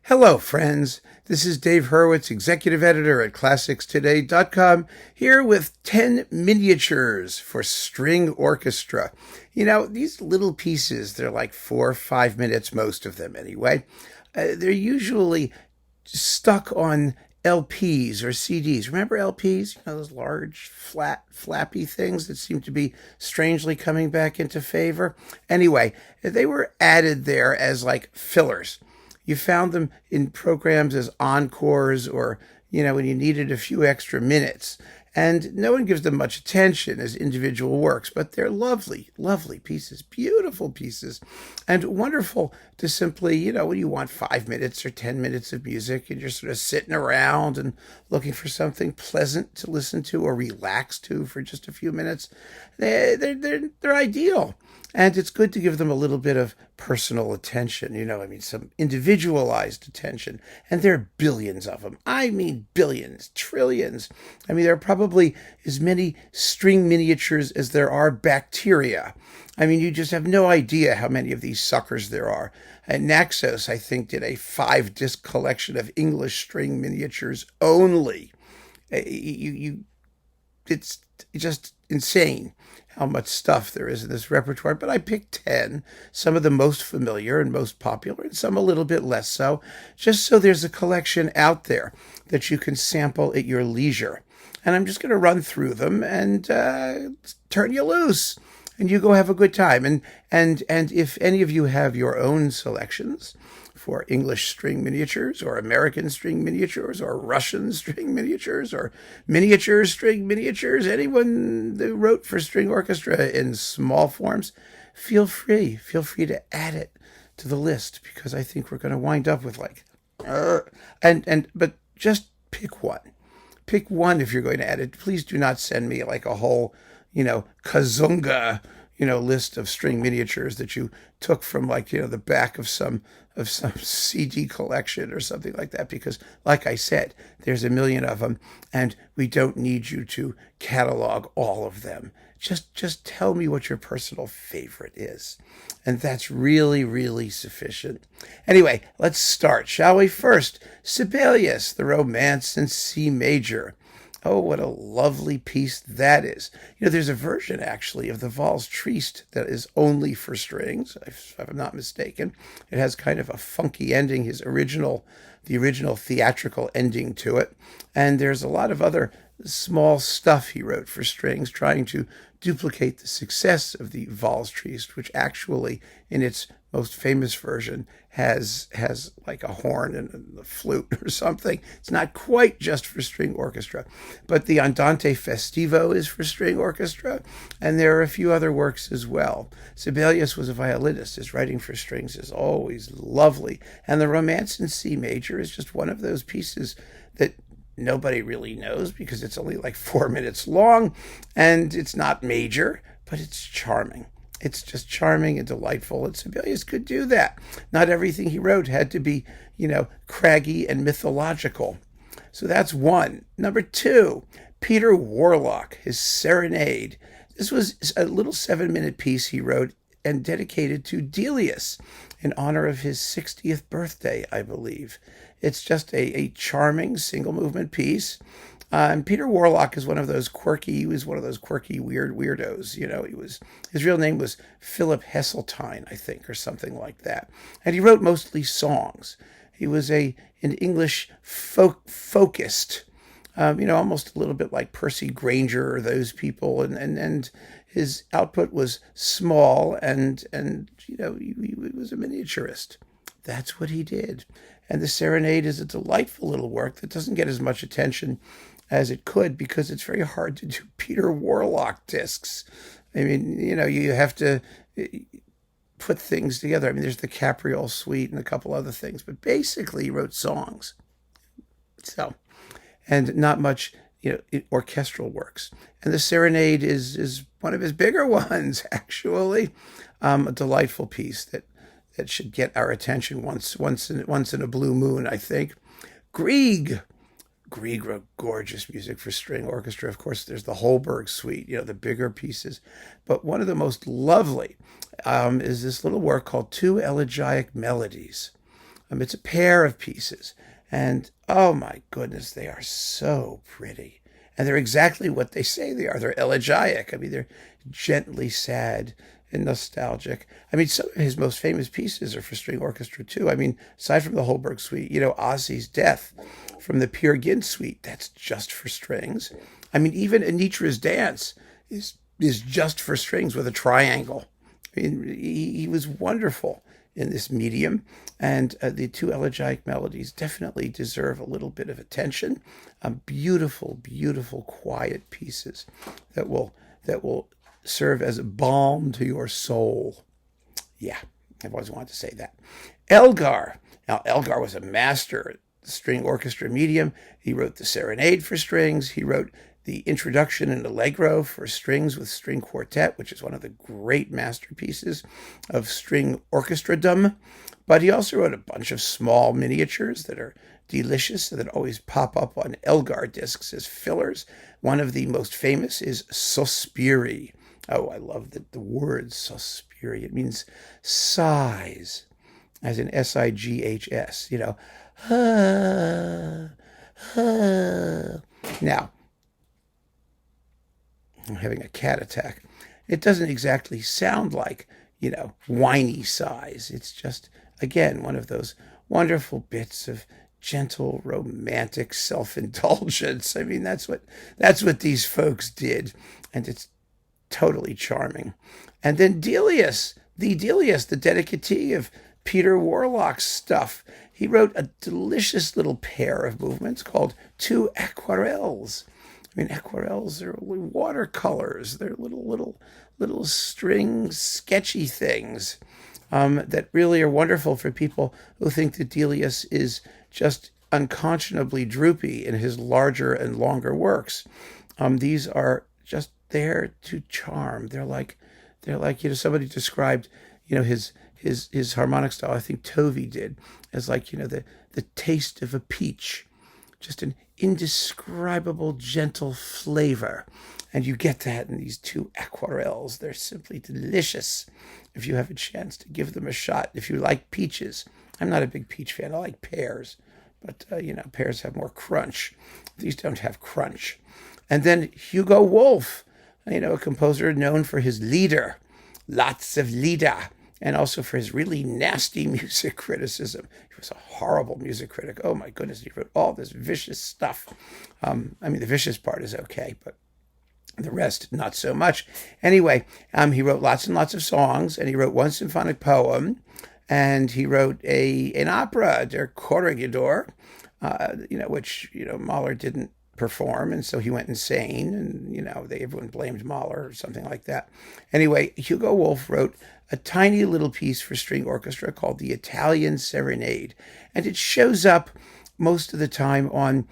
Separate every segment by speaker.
Speaker 1: Hello, friends. This is Dave Hurwitz, executive editor at ClassicsToday.com, here with 10 miniatures for string orchestra. You know, these little pieces, they're like 4 or 5 minutes, most of them anyway. They're usually stuck on LPs or CDs. Remember LPs? You know, those large, flat, flappy things that seem to be strangely coming back into favor? Anyway, they were added there as like fillers. You found them in programs as encores or, when you needed a few extra minutes. And no one gives them much attention as individual works, but they're lovely, lovely pieces, beautiful pieces, and wonderful to simply, when you want 5 minutes or 10 minutes of music and you're sort of sitting around and looking for something pleasant to listen to or relax to for just a few minutes, they're ideal. And it's good to give them a little bit of personal attention, some individualized attention. And there are billions of them. I mean, billions, trillions. There are probably as many string miniatures as there are bacteria. You just have no idea how many of these suckers there are. And Naxos, I think, did a 5-disc collection of English string miniatures only. It's just insane how much stuff there is in this repertoire, but I picked 10, some of the most familiar and most popular, and some a little bit less so, just so there's a collection out there that you can sample at your leisure. And I'm just going to run through them and turn you loose, and you go have a good time. And if any of you have your own selections for English string miniatures or American string miniatures or Russian string miniatures or miniature string miniatures, anyone who wrote for string orchestra in small forms, feel free to add it to the list, because I think we're going to wind up with but just pick one. Pick one if you're going to add it. Please do not send me like a whole, kazunga, list of string miniatures that you took from the back of some CD collection or something like that, because like I said, there's a million of them and we don't need you to catalog all of them. Just tell me what your personal favorite is. And that's really, really sufficient. Anyway, let's start, shall we? First, Sibelius, the Romance in C major. Oh, what a lovely piece that is. There's a version, actually, of the Valse Triste that is only for strings, if I'm not mistaken. It has kind of a funky ending, the original theatrical ending to it. And there's a lot of other small stuff he wrote for strings, trying to duplicate the success of the Valse Triste, which actually, in its most famous version, has like a horn and a flute or something. It's not quite just for string orchestra, but the Andante Festivo is for string orchestra, and there are a few other works as well. Sibelius was a violinist. His writing for strings is always lovely, and the Romance in C major is just one of those pieces that nobody really knows because it's only like 4 minutes long, and it's not major, but it's charming. It's just charming and delightful, and Sibelius could do that. Not everything he wrote had to be, craggy and mythological. So that's one. Number 2, Peter Warlock, his Serenade. This was a little 7-minute piece he wrote and dedicated to Delius in honor of his 60th birthday, I believe. It's just a charming single-movement piece. And Peter Warlock is one of those quirky weird weirdos. His real name was Philip Heseltine, I think, or something like that. And he wrote mostly songs. He was an English folkist, almost a little bit like Percy Grainger or those people. And his output was small and he was a miniaturist. That's what he did. And the Serenade is a delightful little work that doesn't get as much attention as it could because it's very hard to do Peter Warlock discs. You have to put things together. There's the Capriole Suite and a couple other things, but basically he wrote songs. So, and not much, orchestral works. And the Serenade is one of his bigger ones, actually. A delightful piece that should get our attention once in a blue moon, I think. Grieg wrote gorgeous music for string orchestra. Of course, there's the Holberg Suite, the bigger pieces. But one of the most lovely is this little work called Two Elegiac Melodies. It's a pair of pieces. And oh my goodness, they are so pretty. And they're exactly what they say they are. They're elegiac. I mean, they're gently sad and nostalgic. I mean, some of his most famous pieces are for string orchestra too. I mean, aside from the Holberg Suite, Ozzy's Death from the Peer Gynt Suite, that's just for strings. I mean, even Anitra's Dance is just for strings with a triangle. I mean, he was wonderful in this medium, and the two elegiac melodies definitely deserve a little bit of attention. Beautiful, beautiful, quiet pieces that will serve as a balm to your soul. Yeah, I've always wanted to say that. Elgar. Now, Elgar was a master at the string orchestra medium. He wrote the Serenade for strings. He wrote the Introduction and Allegro for strings with string quartet, which is one of the great masterpieces of string orchestradom. But he also wrote a bunch of small miniatures that are delicious, that always pop up on Elgar discs as fillers. One of the most famous is Sospiri. Oh, I love the word Sospiri. It means sighs, as in S-I-G-H-S, Now, I'm having a cat attack. It doesn't exactly sound like, whiny sighs. It's just, again, one of those wonderful bits of gentle, romantic self-indulgence. I mean, that's what these folks did, and it's totally charming. And then Delius, the dedicatee of Peter Warlock's stuff. He wrote a delicious little pair of movements called Two Aquarels. I mean, aquarels are watercolors. They're little string sketchy things that really are wonderful for people who think that Delius is just unconscionably droopy in his larger and longer works. These are just there to charm. They're like somebody described his harmonic style. I think Tovey did as the taste of a peach. Just an indescribable, gentle flavor. And you get that in these two aquarels. They're simply delicious if you have a chance to give them a shot. If you like peaches. I'm not a big peach fan. I like pears. But, pears have more crunch. These don't have crunch. And then Hugo Wolf, a composer known for his lieder. Lots of lieder. And also for his really nasty music criticism. He was a horrible music critic. Oh, my goodness. He wrote all this vicious stuff. The vicious part is okay, but the rest, not so much. Anyway, he wrote lots and lots of songs, and he wrote one symphonic poem, and he wrote an opera, Der Corregidor, which, Mahler didn't perform, and so he went insane, and, everyone blamed Mahler or something like that. Anyway, Hugo Wolf wrote a tiny little piece for string orchestra called the Italian Serenade, and it shows up most of the time on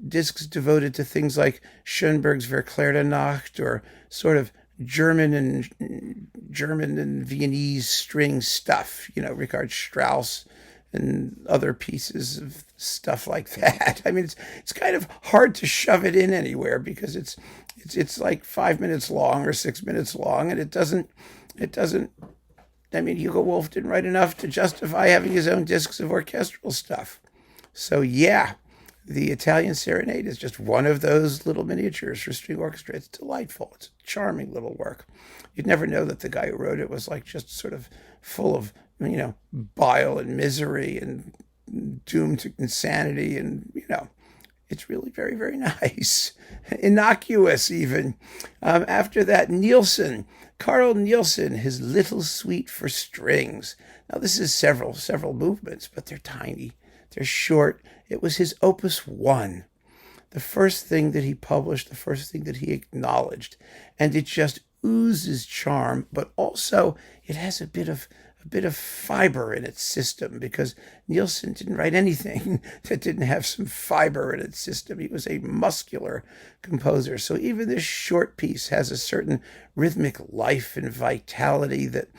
Speaker 1: discs devoted to things like Schoenberg's Verklärte Nacht or sort of German and Viennese string stuff, Richard Strauss and other pieces of stuff like that. I mean, it's kind of hard to shove it in anywhere because it's like 5 minutes long or 6 minutes long, and it doesn't. I mean, Hugo Wolf didn't write enough to justify having his own discs of orchestral stuff. So yeah, the Italian Serenade is just one of those little miniatures for string orchestra. It's delightful. It's a charming little work. You'd never know that the guy who wrote it was just sort of full of bile and misery and doomed to insanity, and it's really very, very nice. Innocuous, even. After that, Carl Nielsen, his Little Suite for Strings. Now, this is several movements, but they're tiny. They're short. It was his Opus 1. The first thing that he published, the first thing that he acknowledged. And it just oozes charm, but also it has a bit of fiber in its system, because Nielsen didn't write anything that didn't have some fiber in its system. He was a muscular composer. So even this short piece has a certain rhythmic life and vitality that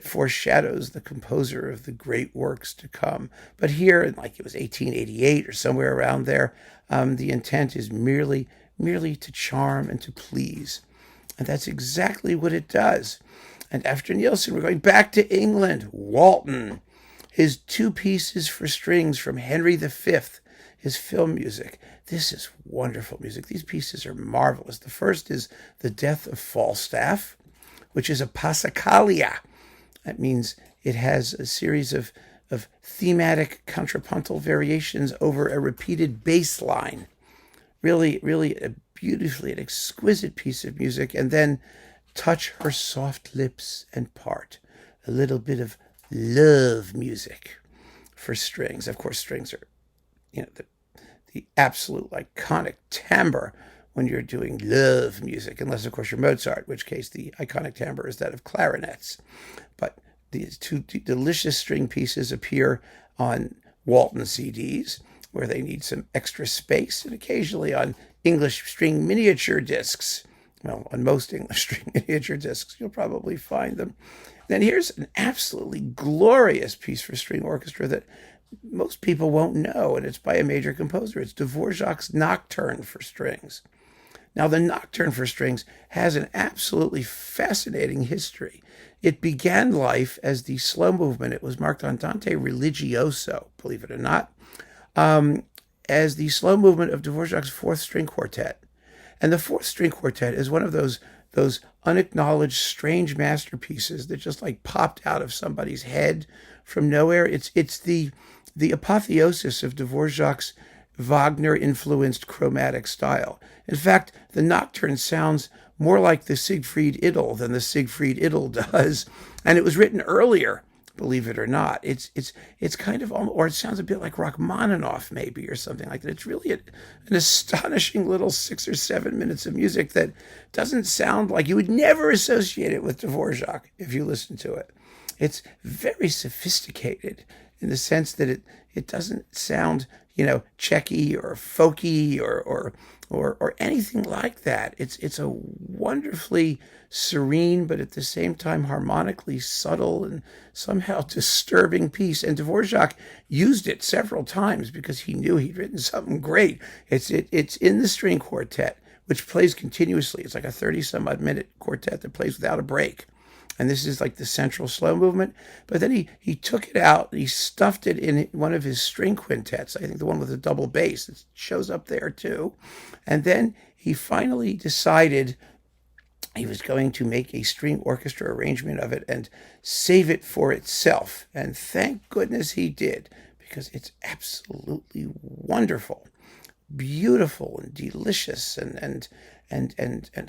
Speaker 1: foreshadows the composer of the great works to come. But here, it was 1888 or somewhere around there, the intent is merely to charm and to please. And that's exactly what it does. And after Nielsen, we're going back to England. Walton. his 2 pieces for strings from Henry V, his film music. This is wonderful music. These pieces are marvelous. The first is The Death of Falstaff, which is a Passacaglia. That means it has a series of thematic contrapuntal variations over a repeated bass line. Really, really a beautifully, an exquisite piece of music. And then Touch Her Soft Lips and Part. A little bit of love music for strings. Of course, strings are, the absolute iconic timbre when you're doing love music, unless, of course, you're Mozart, in which case the iconic timbre is that of clarinets. But these 2 delicious string pieces appear on Walton CDs, where they need some extra space, and occasionally on English string miniature discs. Well, on most English string miniature discs, you'll probably find them. Then here's an absolutely glorious piece for string orchestra that most people won't know, and it's by a major composer. It's Dvořák's Nocturne for strings. Now, the Nocturne for strings has an absolutely fascinating history. It began life as the slow movement. It was marked Andante Religioso, believe it or not, as the slow movement of Dvořák's 4th string quartet. And the 4th string quartet is one of those unacknowledged strange masterpieces that just popped out of somebody's head from nowhere. It's the apotheosis of Dvořák's Wagner-influenced chromatic style. In fact, the Nocturne sounds more like the Siegfried Idyll than the Siegfried Idyll does, and it was written earlier, believe it or not. It's kind of, or it sounds a bit like Rachmaninoff maybe, or something like that. It's really an astonishing little 6 or 7 minutes of music that doesn't sound like, you would never associate it with Dvořák if you listen to it. It's very sophisticated in the sense that it doesn't sound, checky or folky or anything like that. It's a wonderfully serene, but at the same time harmonically subtle and somehow disturbing piece. And Dvořák used it several times because he knew he'd written something great. It's in the string quartet, which plays continuously. It's like a 30-some-odd minute quartet that plays without a break. And this is the central slow movement. But then he took it out, he stuffed it in one of his string quintets, I think the one with the double bass. It shows up there too. And then he finally decided he was going to make a string orchestra arrangement of it and save it for itself. And thank goodness he did, because it's absolutely wonderful, beautiful and delicious and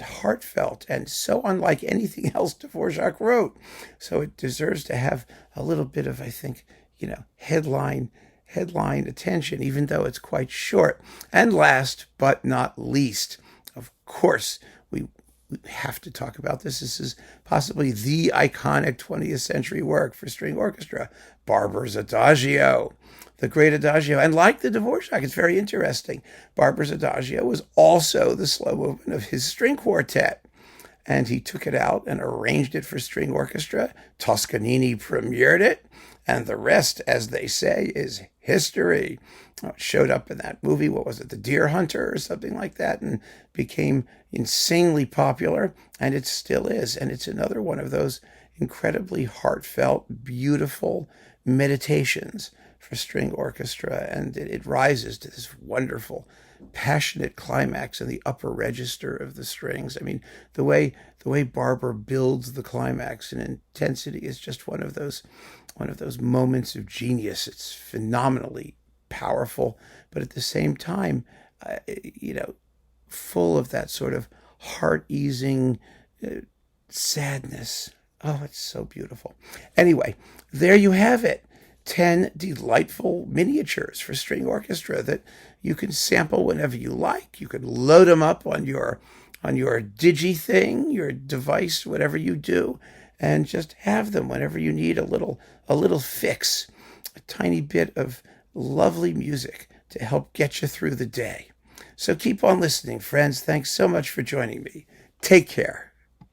Speaker 1: heartfelt, and so unlike anything else Dvořák wrote. So it deserves to have a little bit of, I think, headline attention, even though it's quite short. And last but not least, of course, we have to talk about this. This is possibly the iconic 20th century work for string orchestra, Barber's Adagio. The great Adagio. And like the Dvořák, it's very interesting. Barber's Adagio was also the slow movement of his string quartet. And he took it out and arranged it for string orchestra. Toscanini premiered it. And the rest, as they say, is history. It showed up in that movie, what was it, The Deer Hunter or something like that, and became insanely popular. And it still is. And it's another one of those incredibly heartfelt, beautiful meditations for string orchestra, and it rises to this wonderful, passionate climax in the upper register of the strings. I mean, the way Barber builds the climax and intensity is just one of those moments of genius. It's phenomenally powerful, but at the same time, full of that sort of heart-easing sadness. Oh, it's so beautiful. Anyway, there you have it. 10 delightful miniatures for string orchestra that you can sample whenever you like. You can load them up on your digi thing, your device, whatever you do, and just have them whenever you need a little fix, a tiny bit of lovely music to help get you through the day. So keep on listening, friends. Thanks so much for joining me. Take care.